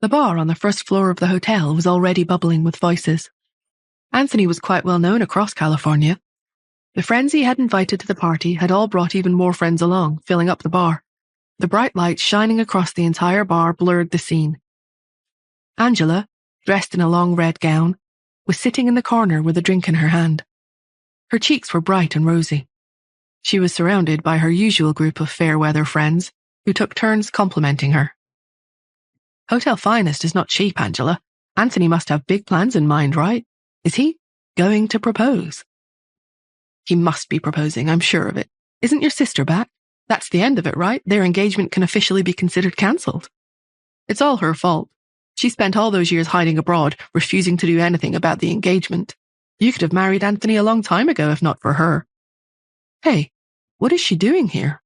The bar on the first floor of the hotel was already bubbling with voices. Anthony was quite well known across California. The friends he had invited to the party had all brought even more friends along, filling up the bar. The bright lights shining across the entire bar blurred the scene. Angela, dressed in a long red gown, was sitting in the corner with a drink in her hand. Her cheeks were bright and rosy. She was surrounded by her usual group of fair-weather friends, who took turns complimenting her. Hotel Finest is not cheap, Angela. Anthony must have big plans in mind, right? Is he going to propose? He must be proposing, I'm sure of it. Isn't your sister back? That's the end of it, right? Their engagement can officially be considered cancelled. It's all her fault. She spent all those years hiding abroad, refusing to do anything about the engagement. You could have married Anthony a long time ago if not for her. Hey, what is she doing here?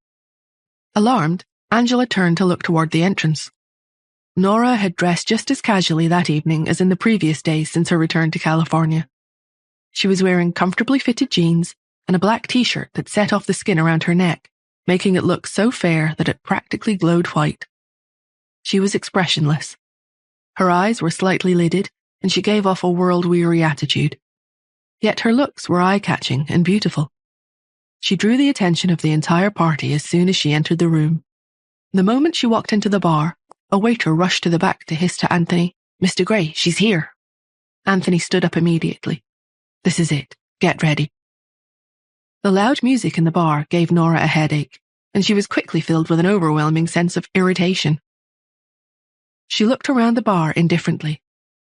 Alarmed, Angela turned to look toward the entrance. Nora had dressed just as casually that evening as in the previous days since her return to California. She was wearing comfortably fitted jeans and a black t-shirt that set off the skin around her neck, making it look so fair that it practically glowed white. She was expressionless. Her eyes were slightly lidded, and she gave off a world-weary attitude. Yet her looks were eye-catching and beautiful. She drew the attention of the entire party as soon as she entered the room. The moment she walked into the bar, a waiter rushed to the back to hiss to Anthony, "Mr. Gray, she's here." Anthony stood up immediately. "This is it. Get ready." The loud music in the bar gave Nora a headache, and she was quickly filled with an overwhelming sense of irritation. She looked around the bar indifferently.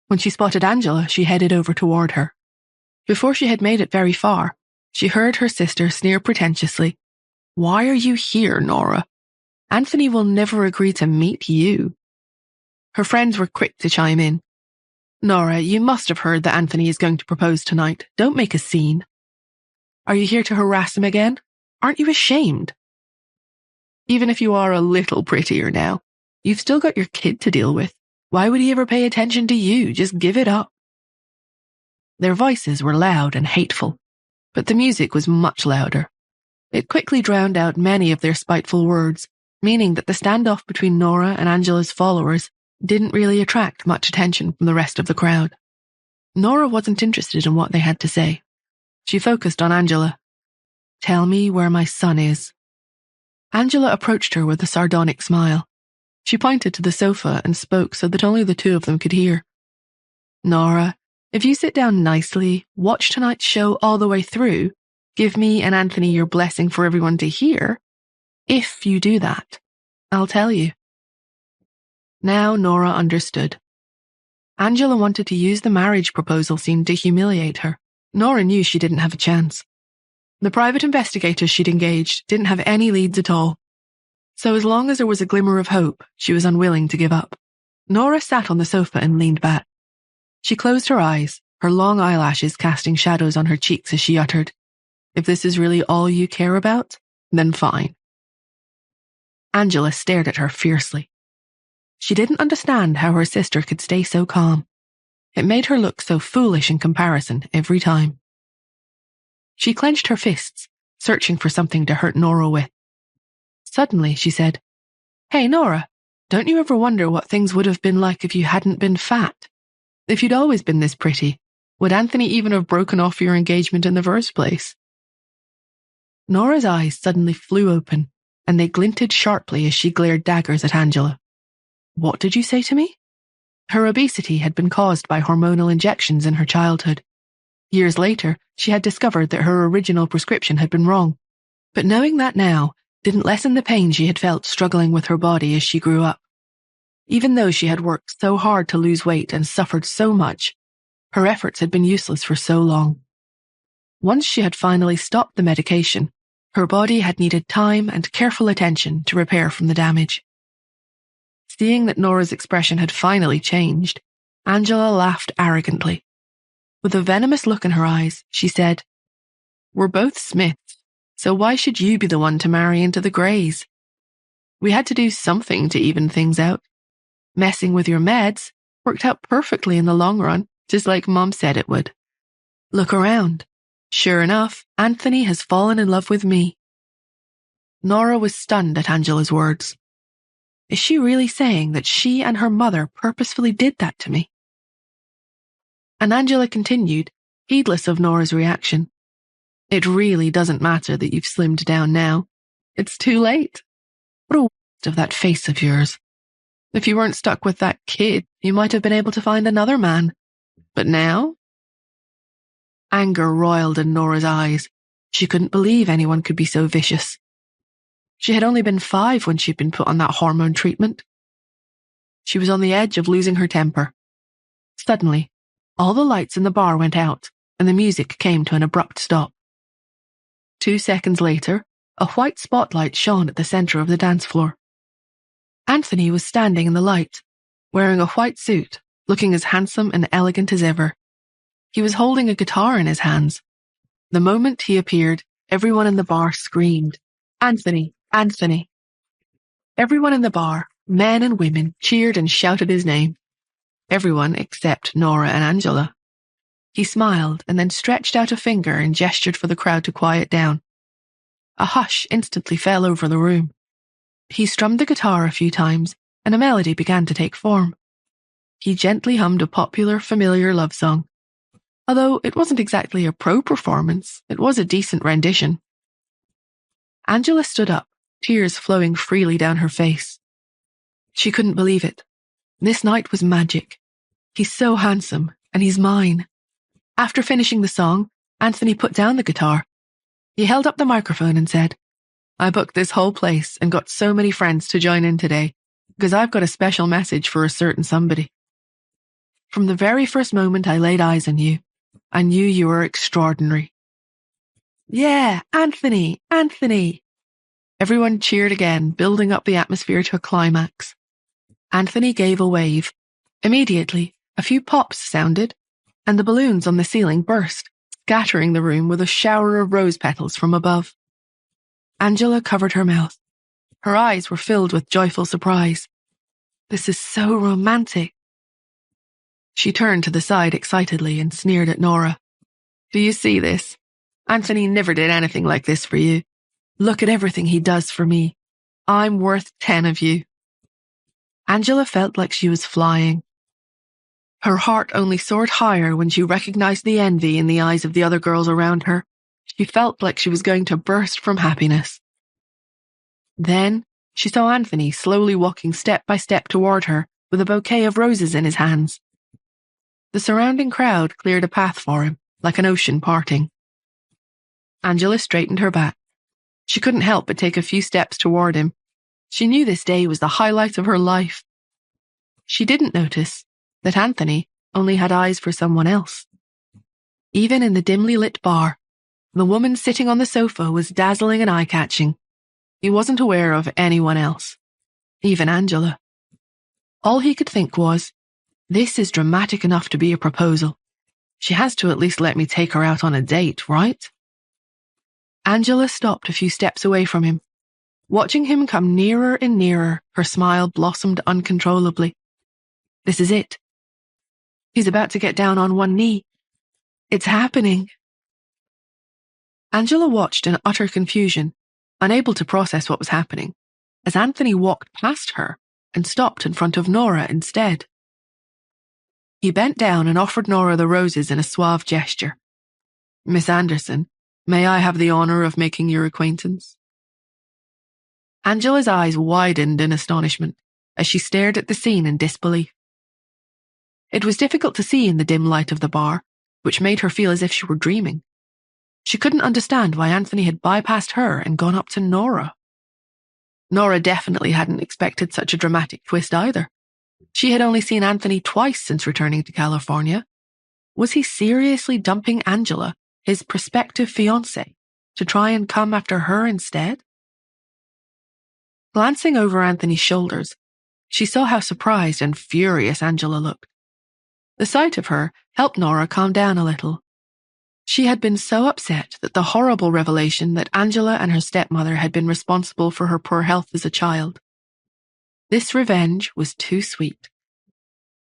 When she spotted Angela, she headed over toward her. Before she had made it very far, she heard her sister sneer pretentiously, "Why are you here, Nora? Anthony will never agree to meet you." Her friends were quick to chime in. "Nora, you must have heard that Anthony is going to propose tonight. Don't make a scene. Are you here to harass him again? Aren't you ashamed? Even if you are a little prettier now, you've still got your kid to deal with. Why would he ever pay attention to you? Just give it up." Their voices were loud and hateful, but the music was much louder. It quickly drowned out many of their spiteful words, meaning that the standoff between Nora and Angela's followers didn't really attract much attention from the rest of the crowd. Nora wasn't interested in what they had to say. She focused on Angela. "Tell me where my son is." Angela approached her with a sardonic smile. She pointed to the sofa and spoke so that only the two of them could hear. "Nora, if you sit down nicely, watch tonight's show all the way through, give me and Anthony your blessing for everyone to hear, if you do that, I'll tell you." Now Nora understood. Angela wanted to use the marriage proposal scene to humiliate her. Nora knew she didn't have a chance. The private investigators she'd engaged didn't have any leads at all. So as long as there was a glimmer of hope, she was unwilling to give up. Nora sat on the sofa and leaned back. She closed her eyes, her long eyelashes casting shadows on her cheeks as she uttered, "If this is really all you care about, then fine." Angela stared at her fiercely. She didn't understand how her sister could stay so calm. It made her look so foolish in comparison every time. She clenched her fists, searching for something to hurt Nora with. Suddenly, she said, "Hey, Nora, don't you ever wonder what things would have been like if you hadn't been fat? If you'd always been this pretty, would Anthony even have broken off your engagement in the first place?" Nora's eyes suddenly flew open, and they glinted sharply as she glared daggers at Angela. "What did you say to me?" Her obesity had been caused by hormonal injections in her childhood. Years later, she had discovered that her original prescription had been wrong. But knowing that now didn't lessen the pain she had felt struggling with her body as she grew up. Even though she had worked so hard to lose weight and suffered so much, her efforts had been useless for so long. Once she had finally stopped the medication, her body had needed time and careful attention to repair from the damage. Seeing that Nora's expression had finally changed, Angela laughed arrogantly. With a venomous look in her eyes, she said, "We're both Smiths, so why should you be the one to marry into the Greys? We had to do something to even things out. Messing with your meds worked out perfectly in the long run, just like Mom said it would. Look around. Sure enough, Anthony has fallen in love with me." Nora was stunned at Angela's words. Is she really saying that she and her mother purposefully did that to me? And Angela continued, heedless of Nora's reaction. It really doesn't matter that you've slimmed down now. It's too late. What a waste of that face of yours. If you weren't stuck with that kid, you might have been able to find another man. But now? Anger roiled in Nora's eyes. She couldn't believe anyone could be so vicious. She had only been 5 when she'd been put on that hormone treatment. She was on the edge of losing her temper. Suddenly, all the lights in the bar went out, and the music came to an abrupt stop. 2 seconds later, a white spotlight shone at the center of the dance floor. Anthony was standing in the light, wearing a white suit, looking as handsome and elegant as ever. He was holding a guitar in his hands. The moment he appeared, everyone in the bar screamed, "Anthony! Anthony!" Everyone in the bar, men and women, cheered and shouted his name. Everyone except Nora and Angela. He smiled and then stretched out a finger and gestured for the crowd to quiet down. A hush instantly fell over the room. He strummed the guitar a few times, and a melody began to take form. He gently hummed a popular, familiar love song. Although it wasn't exactly a pro performance, it was a decent rendition. Angela stood up, tears flowing freely down her face. She couldn't believe it. This night was magic. He's so handsome, and he's mine. After finishing the song, Anthony put down the guitar. He held up the microphone and said, "I booked this whole place and got so many friends to join in today, because I've got a special message for a certain somebody. From the very first moment I laid eyes on you, I knew you were extraordinary." "Yeah, Anthony, Anthony!" Everyone cheered again, building up the atmosphere to a climax. Anthony gave a wave. Immediately, a few pops sounded, and the balloons on the ceiling burst, scattering the room with a shower of rose petals from above. Angela covered her mouth. Her eyes were filled with joyful surprise. This is so romantic. She turned to the side excitedly and sneered at Nora. "Do you see this? Anthony never did anything like this for you. Look at everything he does for me. I'm worth 10 of you." Angela felt like she was flying. Her heart only soared higher when she recognized the envy in the eyes of the other girls around her. She felt like she was going to burst from happiness. Then she saw Anthony slowly walking step by step toward her with a bouquet of roses in his hands. The surrounding crowd cleared a path for him, like an ocean parting. Angela straightened her back. She couldn't help but take a few steps toward him. She knew this day was the highlight of her life. She didn't notice that Anthony only had eyes for someone else. Even in the dimly lit bar, the woman sitting on the sofa was dazzling and eye-catching. He wasn't aware of anyone else, even Angela. All he could think was, this is dramatic enough to be a proposal. She has to at least let me take her out on a date, right? Angela stopped a few steps away from him. Watching him come nearer and nearer, her smile blossomed uncontrollably. This is it. He's about to get down on one knee. It's happening. Angela watched in utter confusion, unable to process what was happening, as Anthony walked past her and stopped in front of Nora instead. He bent down and offered Nora the roses in a suave gesture. "Miss Anderson, may I have the honor of making your acquaintance?" Angela's eyes widened in astonishment as she stared at the scene in disbelief. It was difficult to see in the dim light of the bar, which made her feel as if she were dreaming. She couldn't understand why Anthony had bypassed her and gone up to Nora. Nora definitely hadn't expected such a dramatic twist either. She had only seen Anthony twice since returning to California. Was he seriously dumping Angela, his prospective fiancée, to try and come after her instead? Glancing over Anthony's shoulders, she saw how surprised and furious Angela looked. The sight of her helped Nora calm down a little. She had been so upset that the horrible revelation that Angela and her stepmother had been responsible for her poor health as a child. This revenge was too sweet.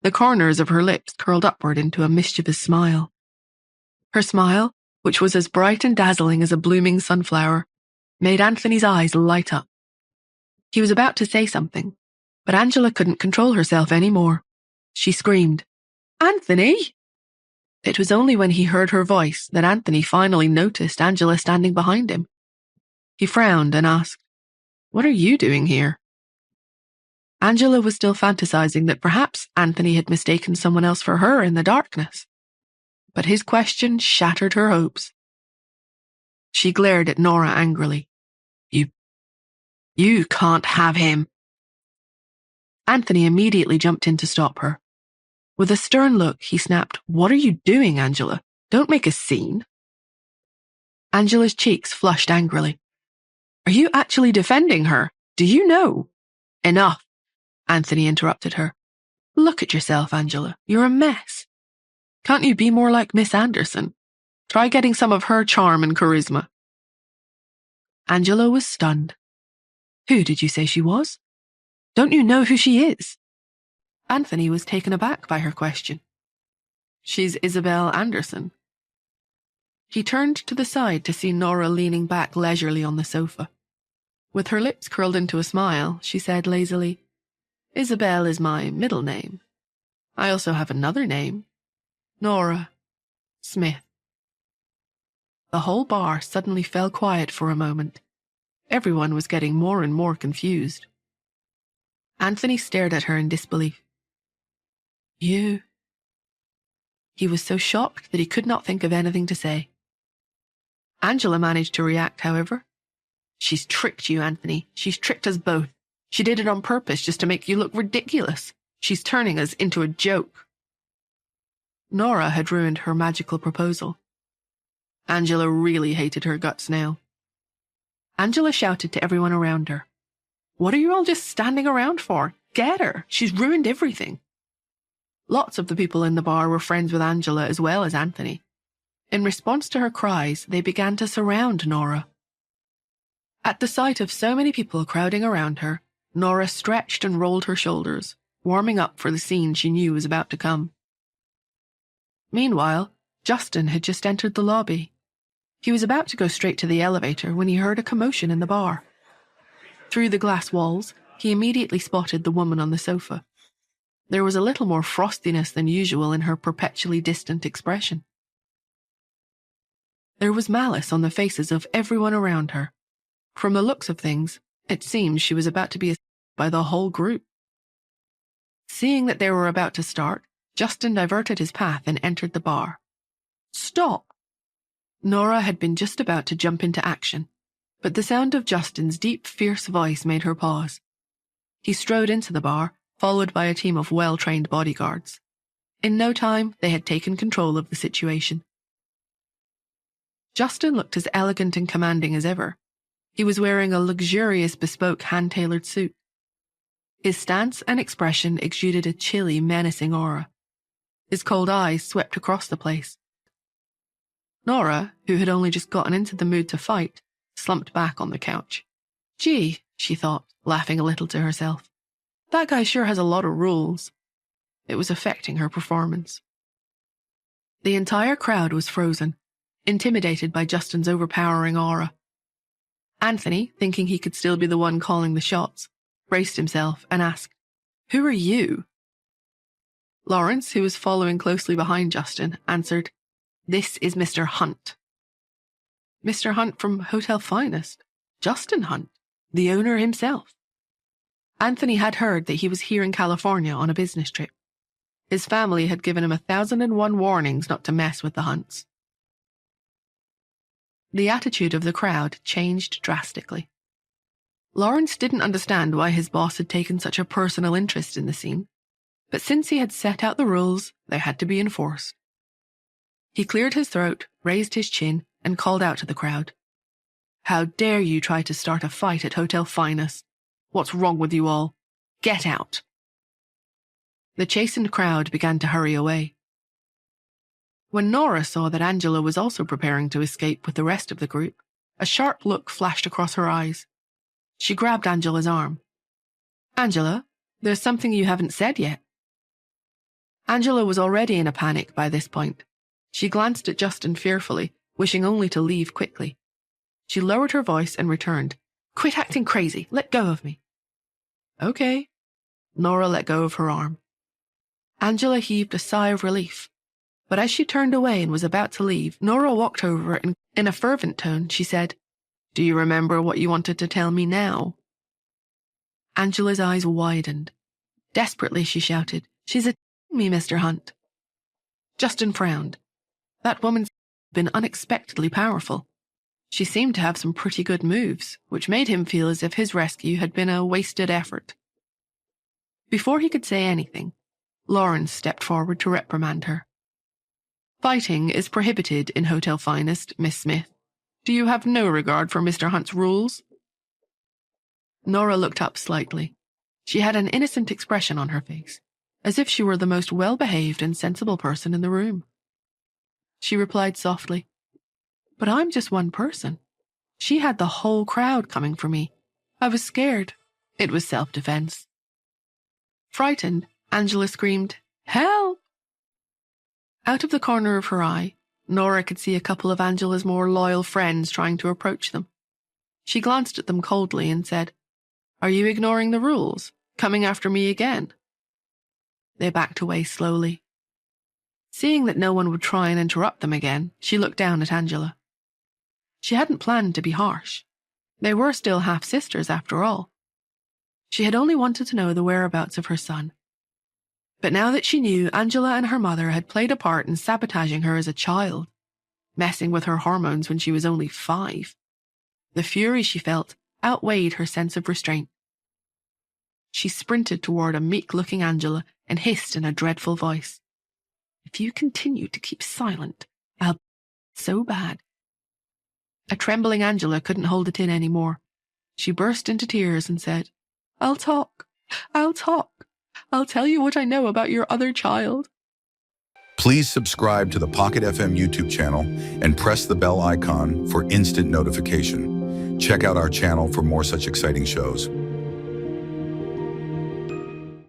The corners of her lips curled upward into a mischievous smile. Her smile, which was as bright and dazzling as a blooming sunflower, made Anthony's eyes light up. He was about to say something, But Angela couldn't control herself anymore. She screamed, "Anthony!" It was only when he heard her voice that Anthony finally noticed Angela standing behind him. He frowned and asked, "What are you doing here?" Angela was still fantasizing that perhaps Anthony had mistaken someone else for her in the darkness. But his question shattered her hopes. She glared at Nora angrily. You can't have him." Anthony immediately jumped in to stop her. With a stern look, he snapped, "What are you doing, Angela? Don't make a scene." Angela's cheeks flushed angrily. "Are you actually defending her? Do you know?" "Enough," Anthony interrupted her. "Look at yourself, Angela. You're a mess. Can't you be more like Miss Anderson? Try getting some of her charm and charisma." Angela was stunned. "Who did you say she was? Don't you know who she is?" Anthony was taken aback by her question. "She's Isabel Anderson." He turned to the side to see Nora leaning back leisurely on the sofa. With her lips curled into a smile, she said lazily, "Isabel is my middle name. I also have another name. Nora Smith." The whole bar suddenly fell quiet for a moment. Everyone was getting more and more confused. Anthony stared at her in disbelief. "You?" He was so shocked that he could not think of anything to say. Angela managed to react, however. "She's tricked you, Anthony. She's tricked us both. She did it on purpose just to make you look ridiculous. She's turning us into a joke." Nora had ruined her magical proposal. Angela really hated her guts now. Angela shouted to everyone around her, "What are you all just standing around for? Get her! She's ruined everything." Lots of the people in the bar were friends with Angela as well as Anthony. In response to her cries, they began to surround Nora. At the sight of so many people crowding around her, Nora stretched and rolled her shoulders, warming up for the scene she knew was about to come. Meanwhile, Justin had just entered the lobby. He was about to go straight to the elevator when he heard a commotion in the bar. Through the glass walls, he immediately spotted the woman on the sofa. There was a little more frostiness than usual in her perpetually distant expression. There was malice on the faces of everyone around her. From the looks of things, it seemed she was about to be attacked by the whole group. Seeing that they were about to start, Justin diverted his path and entered the bar. "Stop!" Nora had been just about to jump into action, but the sound of Justin's deep, fierce voice made her pause. He strode into the bar, followed by a team of well-trained bodyguards. In no time, they had taken control of the situation. Justin looked as elegant and commanding as ever. He was wearing a luxurious, bespoke, hand-tailored suit. His stance and expression exuded a chilly, menacing aura. His cold eyes swept across the place. Nora, who had only just gotten into the mood to fight, slumped back on the couch. "Gee," she thought, laughing a little to herself. "That guy sure has a lot of rules." It was affecting her performance. The entire crowd was frozen, intimidated by Justin's overpowering aura. Anthony, thinking he could still be the one calling the shots, braced himself and asked, "Who are you?" Lawrence, who was following closely behind Justin, answered, "This is Mr. Hunt." Mr. Hunt from Hotel Finest. Justin Hunt, the owner himself. Anthony had heard that he was here in California on a business trip. His family had given him 1,001 warnings not to mess with the Hunts. The attitude of the crowd changed drastically. Lawrence didn't understand why his boss had taken such a personal interest in the scene, but since he had set out the rules, they had to be enforced. He cleared his throat, raised his chin, and called out to the crowd. "How dare you try to start a fight at Hotel Finest? What's wrong with you all? Get out!" The chastened crowd began to hurry away. When Nora saw that Angela was also preparing to escape with the rest of the group, a sharp look flashed across her eyes. She grabbed Angela's arm. "Angela, there's something you haven't said yet." Angela was already in a panic by this point. She glanced at Justin fearfully, wishing only to leave quickly. She lowered her voice and returned, "Quit acting crazy. Let go of me." "Okay." Nora let go of her arm. Angela heaved a sigh of relief. But as she turned away and was about to leave, Nora walked over and, in a fervent tone, she said, "Do you remember what you wanted to tell me now?" Angela's eyes widened. Desperately, she shouted, "She's attacking me, Mr. Hunt." Justin frowned. That woman's been unexpectedly powerful. She seemed to have some pretty good moves, which made him feel as if his rescue had been a wasted effort. Before he could say anything, Lawrence stepped forward to reprimand her. "Fighting is prohibited in Hotel Finest, Miss Smith. Do you have no regard for Mr. Hunt's rules?" Nora looked up slightly. She had an innocent expression on her face, as if she were the most well-behaved and sensible person in the room. She replied softly, "But I'm just one person. She had the whole crowd coming for me. I was scared. It was self-defense." Frightened, Angela screamed, "Help!" Out of the corner of her eye, Nora could see a couple of Angela's more loyal friends trying to approach them. She glanced at them coldly and said, "Are you ignoring the rules? Coming after me again?" They backed away slowly. Seeing that no one would try and interrupt them again, she looked down at Angela. She hadn't planned to be harsh. They were still half-sisters after all. She had only wanted to know the whereabouts of her son. But now that she knew Angela and her mother had played a part in sabotaging her as a child, messing with her hormones when she was only 5, the fury she felt outweighed her sense of restraint. She sprinted toward a meek-looking Angela and hissed in a dreadful voice, "If you continue to keep silent, I'll be so bad." A trembling Angela couldn't hold it in anymore. She burst into tears and said, I'll talk. I'll tell you what I know about your other child." Please subscribe to the Pocket FM YouTube channel and press the bell icon for instant notification. Check out our channel for more such exciting shows.